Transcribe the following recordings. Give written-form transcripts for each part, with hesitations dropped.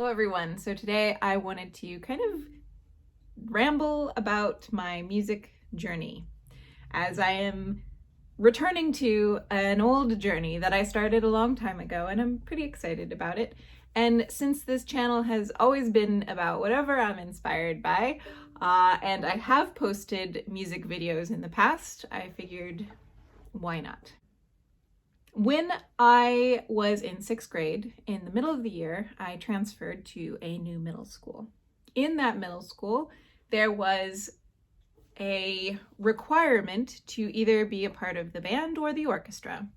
Hello everyone. So today I wanted to kind of ramble about my music journey, as I am returning to an old journey that I started a long time ago, and I'm pretty excited about it. And since this channel has always been about whatever I'm inspired by, and I have posted music videos in the past, I figured, why not? When I was in 6th grade, in the middle of the year, I transferred to a new middle school. In that middle school, there was a requirement to either be a part of the band or the orchestra.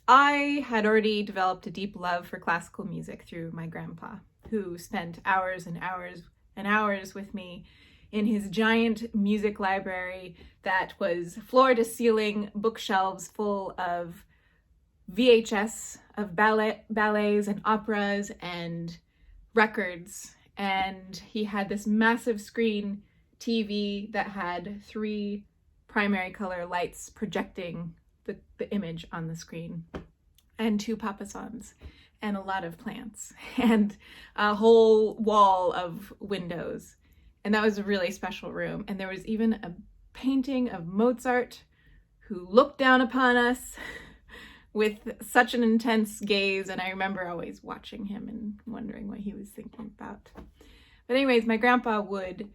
I had already developed a deep love for classical music through my grandpa, who spent hours and hours and hours with me in his giant music library that was floor to ceiling bookshelves full of VHS of ballets and operas and records. And he had this massive screen TV that had 3 primary color lights projecting the image on the screen, and 2 papassans, and a lot of plants, and a whole wall of windows. And that was a really special room. And there was even a painting of Mozart, who looked down upon us with such an intense gaze, and I remember always watching him and wondering what he was thinking about. But anyways, my grandpa would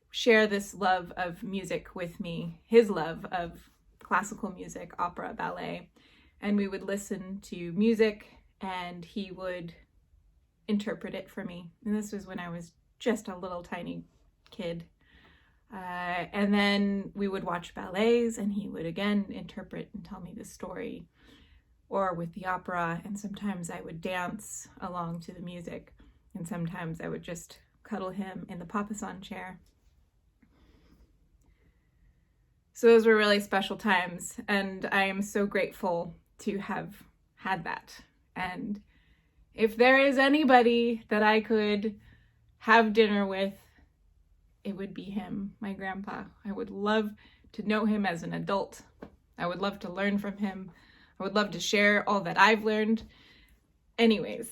share this love of music with me, his love of classical music, opera, ballet, and we would listen to music and he would interpret it for me. And this was when I was just a little tiny kid. And then we would watch ballets and he would again interpret and tell me the story, or with the opera, and sometimes I would dance along to the music, and sometimes I would just cuddle him in the papasan chair. So those were really special times, and I am so grateful to have had that. And if there is anybody that I could have dinner with, it would be him, my grandpa. I would love to know him as an adult. I would love to learn from him. I would love to share all that I've learned. Anyways,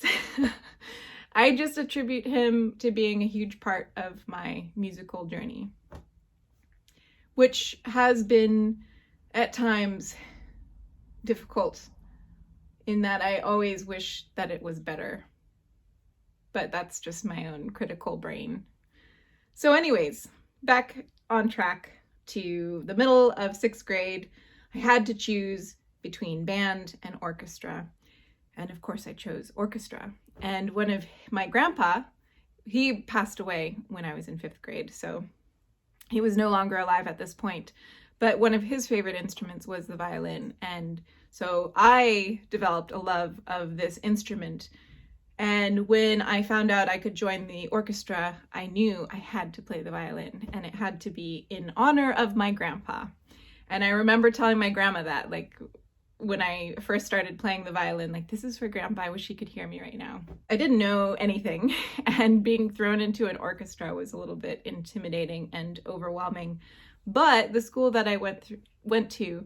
I just attribute him to being a huge part of my musical journey, which has been at times difficult in that I always wish that it was better. But that's just my own critical brain. So anyways, back on track to the middle of 6th grade, I had to choose between band and orchestra. And of course I chose orchestra. And one of my grandpa, he passed away when I was in 5th grade, so he was no longer alive at this point. But one of his favorite instruments was the violin. And so I developed a love of this instrument. And when I found out I could join the orchestra, I knew I had to play the violin, and it had to be in honor of my grandpa. And I remember telling my grandma that, like, when I first started playing the violin, like, this is for Grandpa, I wish he could hear me right now. I didn't know anything, and being thrown into an orchestra was a little bit intimidating and overwhelming. But the school that I went to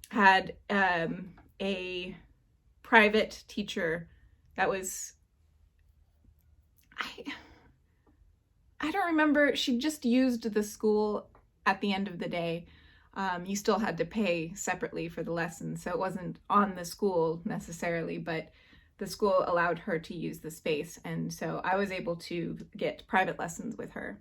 had a private teacher that was, I don't remember, she just used the school at the end of the day. You still had to pay separately for the lessons, so it wasn't on the school necessarily, but the school allowed her to use the space, and so I was able to get private lessons with her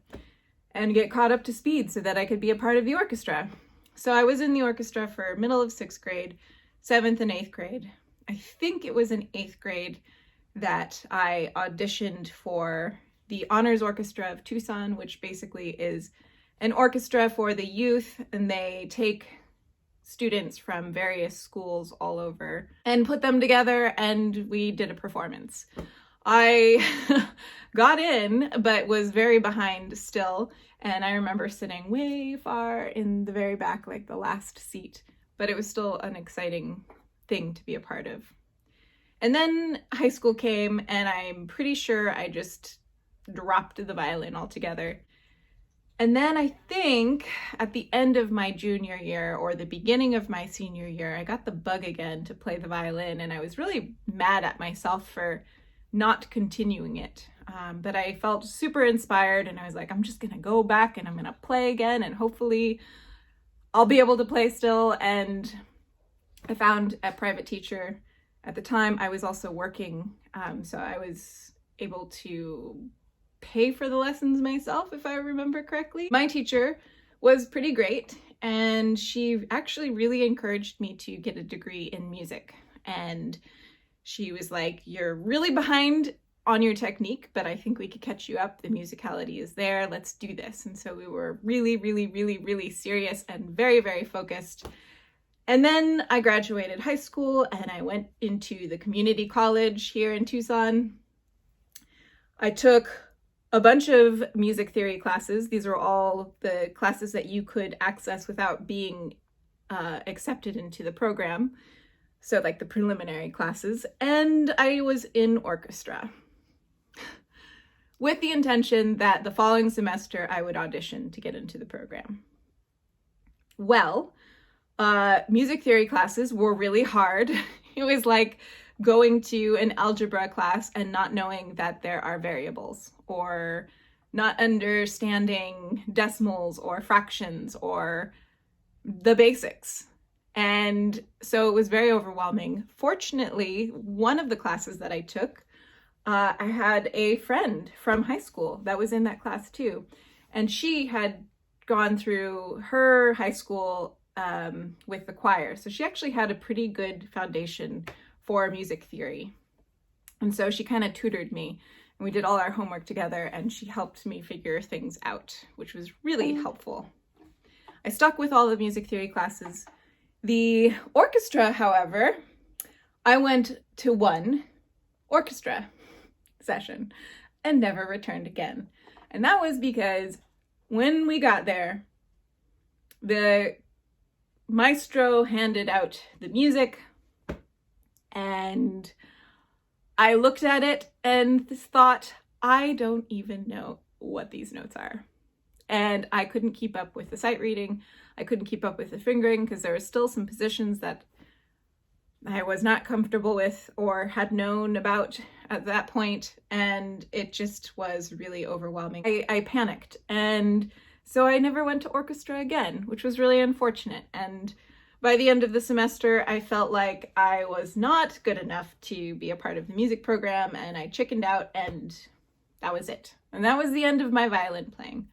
and get caught up to speed so that I could be a part of the orchestra. So I was in the orchestra for middle of 6th grade, 7th and 8th grade. I think it was in 8th grade that I auditioned for the Honors Orchestra of Tucson, which basically is an orchestra for the youth, and they take students from various schools all over and put them together, and we did a performance. I got in, but was very behind still, and I remember sitting way far in the very back, like the last seat, but it was still an exciting thing to be a part of. And then high school came, and I'm pretty sure I just dropped the violin altogether. And then I think at the end of my junior year or the beginning of my senior year, I got the bug again to play the violin, and I was really mad at myself for not continuing it. But I felt super inspired, and I was like, I'm just gonna go back and I'm gonna play again, and hopefully I'll be able to play still. And I found a private teacher. At the time, I was also working, so I was able to pay for the lessons myself, if I remember correctly. My teacher was pretty great, and she actually really encouraged me to get a degree in music. And she was like, you're really behind on your technique, but I think we could catch you up. The musicality is there. Let's do this. And so we were really, really, really, really serious and very, very focused. And then I graduated high school and I went into the community college here in Tucson. I took a bunch of music theory classes. These are all the classes that you could access without being accepted into the program. So like the preliminary classes. And I was in orchestra with the intention that the following semester I would audition to get into the program. Well, music theory classes were really hard. It was like going to an algebra class and not knowing that there are variables, or not understanding decimals or fractions or the basics. And so it was very overwhelming. Fortunately, one of the classes that I took, I had a friend from high school that was in that class too. And she had gone through her high school with the choir. So she actually had a pretty good foundation for music theory. And so she kind of tutored me, and we did all our homework together, and she helped me figure things out, which was really helpful. I stuck with all the music theory classes. The orchestra, however, I went to one orchestra session and never returned again. And that was because when we got there, the maestro handed out the music, and I looked at it and thought, I don't even know what these notes are. And I couldn't keep up with the sight reading. I couldn't keep up with the fingering because there were still some positions that I was not comfortable with or had known about at that point, and it just was really overwhelming. I panicked, and so I never went to orchestra again, which was really unfortunate. And by the end of the semester, I felt like I was not good enough to be a part of the music program, and I chickened out, and that was it. And that was the end of my violin playing.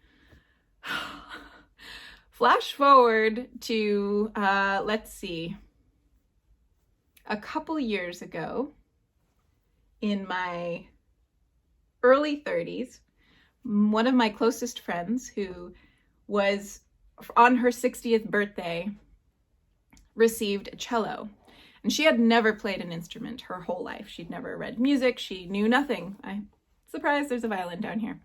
Flash forward to, let's see, a couple years ago, in my early 30s, one of my closest friends, who was on her 60th birthday, received a cello. And she had never played an instrument her whole life. She'd never read music. She knew nothing. I'm surprised there's a violin down here.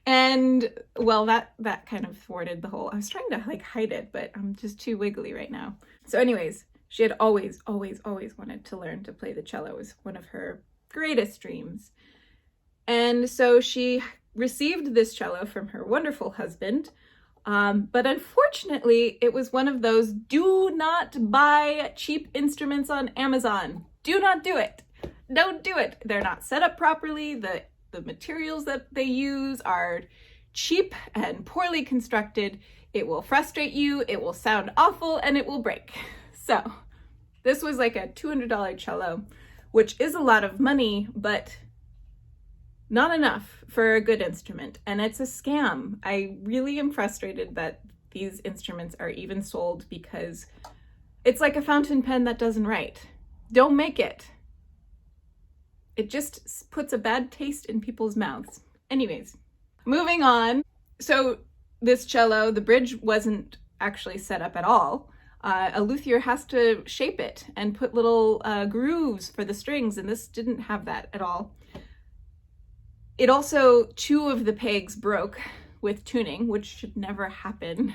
And well, that kind of thwarted the whole, I was trying to like hide it, but I'm just too wiggly right now. So anyways, she had always wanted to learn to play the cello. It was one of her greatest dreams. And so she received this cello from her wonderful husband. But unfortunately, it was one of those do not buy cheap instruments on Amazon. Do not do it. Don't do it. They're not set up properly. The materials that they use are cheap and poorly constructed. It will frustrate you, it will sound awful, and it will break. So this was like a $200 cello, which is a lot of money, but not enough for a good instrument. And it's a scam. I really am frustrated that these instruments are even sold, because it's like a fountain pen that doesn't write. Don't make it. It just puts a bad taste in people's mouths. Anyways, moving on. So this cello, the bridge wasn't actually set up at all. A luthier has to shape it and put little grooves for the strings, and this didn't have that at all. It also, 2 of the pegs broke with tuning, which should never happen.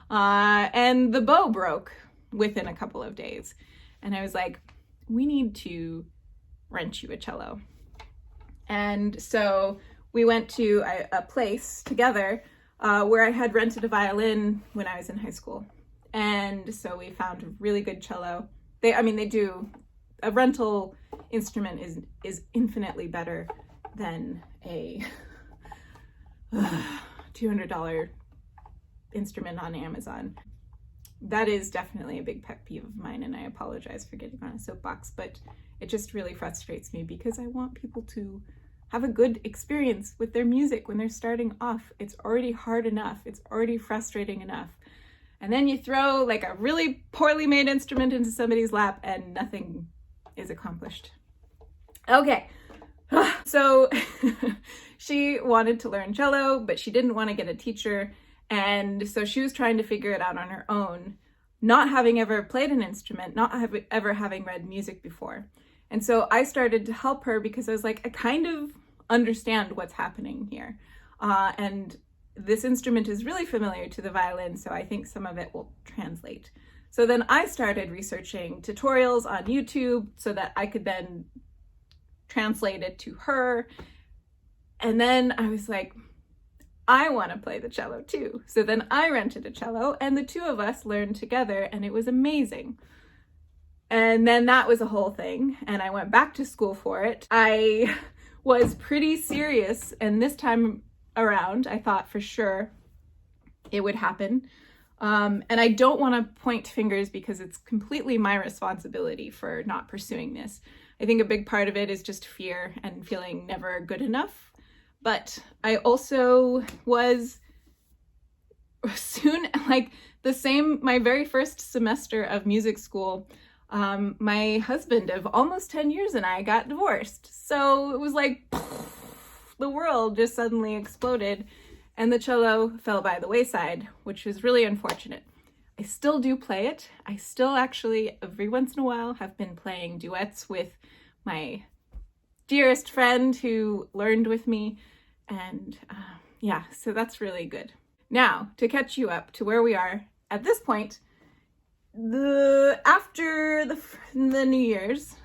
And the bow broke within a couple of days. And I was like, we need to rent you a cello. And so we went to a place together where I had rented a violin when I was in high school. And so we found a really good cello. They do a rental instrument is infinitely better than a $200 instrument on Amazon. That is definitely a big pet peeve of mine, and I apologize for getting on a soapbox, but it just really frustrates me because I want people to have a good experience with their music when they're starting off. It's already hard enough. It's already frustrating enough. And then you throw like a really poorly made instrument into somebody's lap and nothing is accomplished. Okay. So she wanted to learn cello, but she didn't want to get a teacher. And so she was trying to figure it out on her own, not having ever played an instrument, not ever having read music before. And so I started to help her because I was like, I kind of understand what's happening here. And this instrument is really familiar to the violin, so I think some of it will translate. So then I started researching tutorials on YouTube so that I could then translate it to her. And then I was like, I want to play the cello too. So then I rented a cello and the two of us learned together, and it was amazing. And then that was a whole thing, and I went back to school for it. I was pretty serious, and this time around, I thought for sure it would happen. And I don't want to point fingers because it's completely my responsibility for not pursuing this. I think a big part of it is just fear and feeling never good enough. But I also was soon, like my very first semester of music school, my husband of almost 10 years and I got divorced. So it was like the world just suddenly exploded and the cello fell by the wayside, which was really unfortunate. I still do play it. I still actually every once in a while have been playing duets with my dearest friend who learned with me. And yeah, so that's really good. Now, to catch you up to where we are at this point, after the New Year's,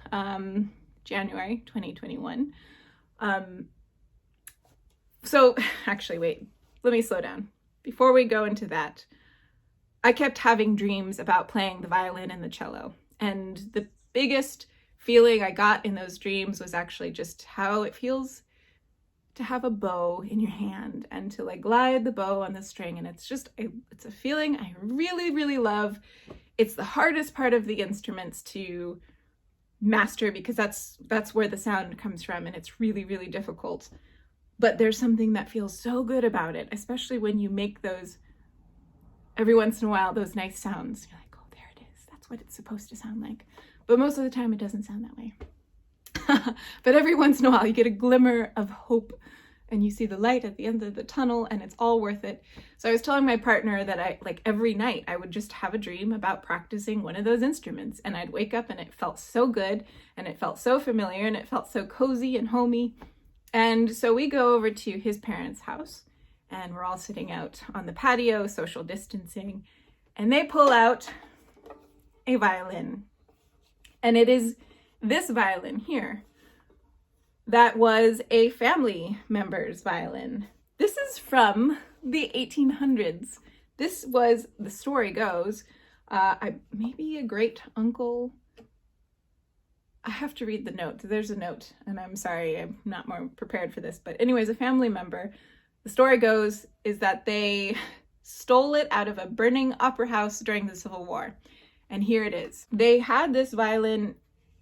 January 2021. So actually, wait, let me slow down. Before we go into that, I kept having dreams about playing the violin and the cello. And the biggest feeling I got in those dreams was actually just how it feels to have a bow in your hand and to like glide the bow on the string. And it's a feeling I really, really love. It's the hardest part of the instruments to master because that's where the sound comes from, and it's really, really difficult. But there's something that feels so good about it, especially when you make those, every once in a while, those nice sounds. You're like, oh, there it is. That's what it's supposed to sound like. But most of the time it doesn't sound that way. But every once in a while you get a glimmer of hope and you see the light at the end of the tunnel and it's all worth it. So I was telling my partner that every night I would just have a dream about practicing one of those instruments, and I'd wake up and it felt so good and it felt so familiar and it felt so cozy and homey. And so we go over to his parents' house and we're all sitting out on the patio, social distancing, and they pull out a violin. And it is this violin here that was a family member's violin. This is from the 1800s. This was, the story goes, maybe a great uncle. I have to read the note. There's a note, and I'm sorry, I'm not more prepared for this. But anyways, a family member, the story goes, is that they stole it out of a burning opera house during the Civil War. And here it is. They had this violin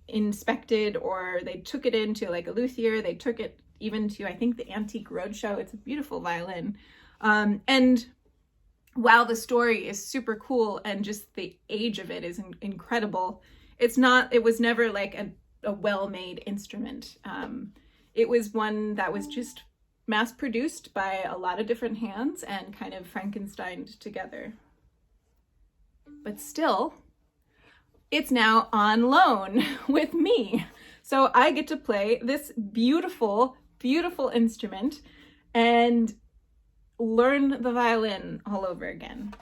inspected, or they took it into like a luthier. They took it even to, I think, the Antique Roadshow. It's a beautiful violin. And while the story is super cool and just the age of it is incredible, it was never like a well-made instrument. It was one that was just mass-produced by a lot of different hands and kind of Frankensteined together. But still, it's now on loan with me. So I get to play this beautiful, beautiful instrument and learn the violin all over again.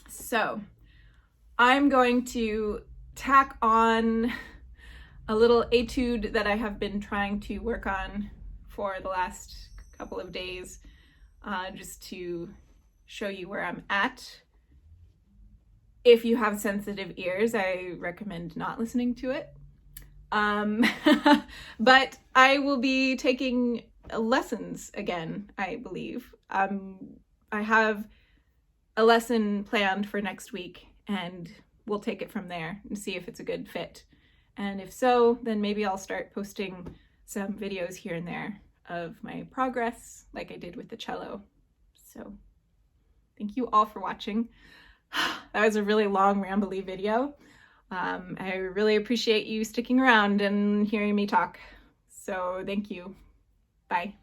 So I'm going to tack on a little etude that I have been trying to work on for the last couple of days, just to show you where I'm at. If you have sensitive ears, I recommend not listening to it. But I will be taking lessons again, I believe. I have a lesson planned for next week, and we'll take it from there and see if it's a good fit. And if so, then maybe I'll start posting some videos here and there of my progress, like I did with the cello. So thank you all for watching. That was a really long, rambly video. I really appreciate you sticking around and hearing me talk. So thank you. Bye.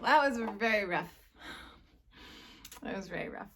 That was very rough. That was very rough.